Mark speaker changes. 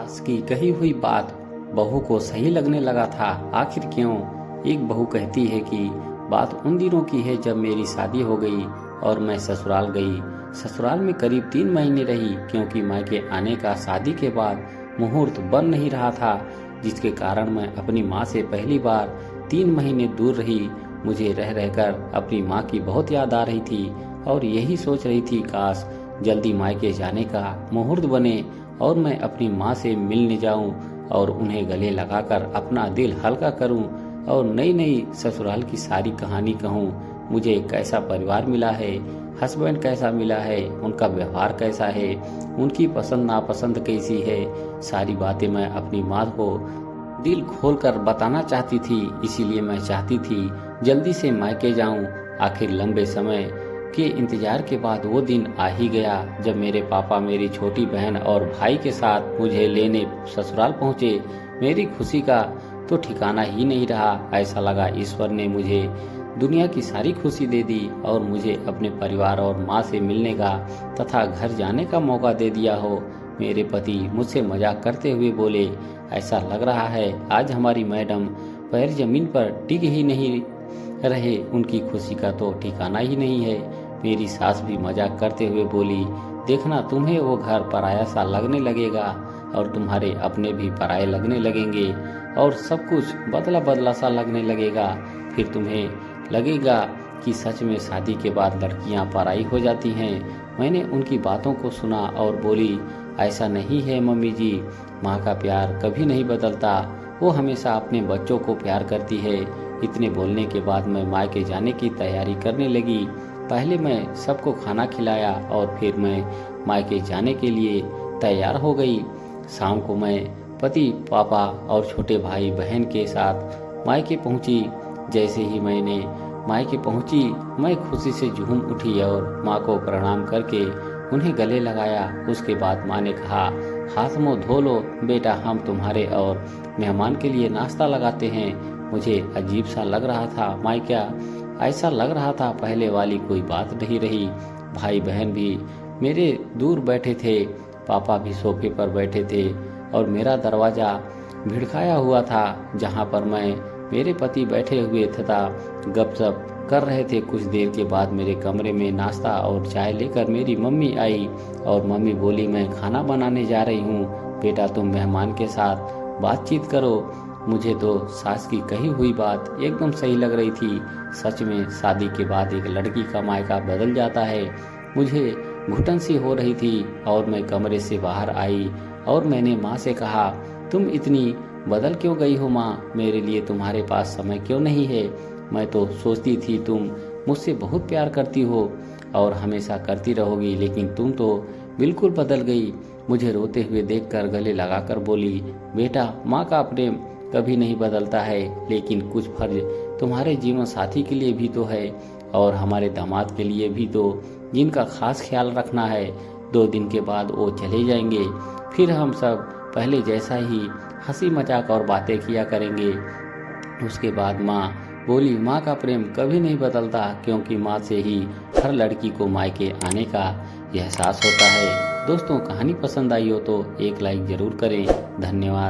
Speaker 1: सास की कही हुई बात बहू को सही लगने लगा था। आखिर क्यों? एक बहू कहती है कि बात उन दिनों की है जब मेरी शादी हो गई और मैं ससुराल गई। ससुराल में करीब 3 महीने रही, क्योंकि मायके आने का शादी के बाद मुहूर्त बन नहीं रहा था, जिसके कारण मैं अपनी माँ से पहली बार 3 महीने दूर रही। मुझे रह रहकर अपनी माँ की बहुत याद आ रही थी और यही सोच रही थी, काश जल्दी मायके जाने का मुहूर्त बने और मैं अपनी माँ से मिलने जाऊं और उन्हें गले लगाकर अपना दिल हल्का करूं और नई नई ससुराल की सारी कहानी कहूं। मुझे कैसा परिवार मिला है, हस्बैंड कैसा मिला है, उनका व्यवहार कैसा है, उनकी पसंद नापसंद कैसी है, सारी बातें मैं अपनी माँ को दिल खोलकर बताना चाहती थी। इसीलिए मैं चाहती थी जल्दी से मायके जाऊं। आखिर लंबे समय के इंतजार के बाद वो दिन आ ही गया जब मेरे पापा मेरी छोटी बहन और भाई के साथ मुझे लेने ससुराल पहुंचे। मेरी खुशी का तो ठिकाना ही नहीं रहा। ऐसा लगा ईश्वर ने मुझे दुनिया की सारी खुशी दे दी और मुझे अपने परिवार और माँ से मिलने का तथा घर जाने का मौका दे दिया हो। मेरे पति मुझसे मजाक करते हुए बोले, ऐसा लग रहा है आज हमारी मैडम पैर जमीन पर टिक ही नहीं रहे, उनकी खुशी का तो ठिकाना ही नहीं है। मेरी सास भी मजाक करते हुए बोली, देखना तुम्हें वो घर पराया सा लगने लगेगा और तुम्हारे अपने भी पराये लगने लगेंगे और सब कुछ बदला बदला सा लगने लगेगा। फिर तुम्हें लगेगा कि सच में शादी के बाद लड़कियां पराई हो जाती हैं। मैंने उनकी बातों को सुना और बोली, ऐसा नहीं है मम्मी जी, माँ का प्यार कभी नहीं बदलता, वो हमेशा अपने बच्चों को प्यार करती है। इतने बोलने के बाद मैं मायके जाने की तैयारी करने लगी। पहले मैं सबको खाना खिलाया और फिर मैं मायके जाने के लिए तैयार हो गई। शाम को मैं पति, पापा और छोटे भाई बहन के साथ मायके पहुंची। जैसे ही मैंने मायके पहुंची, मैं खुशी से झूम उठी और माँ को प्रणाम करके उन्हें गले लगाया। उसके बाद माँ ने कहा, हाथ मुंह धो लो बेटा, हम तुम्हारे और मेहमान के लिए नाश्ता लगाते हैं। मुझे अजीब सा लग रहा था। माँ क्या ऐसा लग रहा था पहले वाली कोई बात नहीं रही। भाई बहन भी मेरे दूर बैठे थे, पापा भी सोफे पर बैठे थे और मेरा दरवाज़ा भिड़काया हुआ था जहाँ पर मैं मेरे पति बैठे हुए तथा गपशप कर रहे थे। कुछ देर के बाद मेरे कमरे में नाश्ता और चाय लेकर मेरी मम्मी आई और मम्मी बोली, मैं खाना बनाने जा रही हूँ, बेटा तुम मेहमान के साथ बातचीत करो। मुझे तो सास की कही हुई बात एकदम सही लग रही थी। सच में शादी के बाद एक लड़की का मायका बदल जाता है। मुझे घुटन सी हो रही थी और मैं कमरे से बाहर आई और मैंने माँ से कहा, तुम इतनी बदल क्यों गई हो माँ, मेरे लिए तुम्हारे पास समय क्यों नहीं है? मैं तो सोचती थी तुम मुझसे बहुत प्यार करती हो और हमेशा करती रहोगी, लेकिन तुम तो बिल्कुल बदल गई। मुझे रोते हुए देखकर गले लगाकर बोली, बेटा माँ का प्रेम कभी नहीं बदलता है, लेकिन कुछ फर्ज तुम्हारे जीवन साथी के लिए भी तो है और हमारे दामाद के लिए भी तो, जिनका खास ख्याल रखना है। 2 दिन के बाद वो चले जाएंगे, फिर हम सब पहले जैसा ही हंसी मजाक और बातें किया करेंगे। उसके बाद माँ बोली, माँ का प्रेम कभी नहीं बदलता, क्योंकि माँ से ही हर लड़की को मायके आने का एहसास होता है। दोस्तों, कहानी पसंद आई हो तो एक लाइक जरूर करें। धन्यवाद।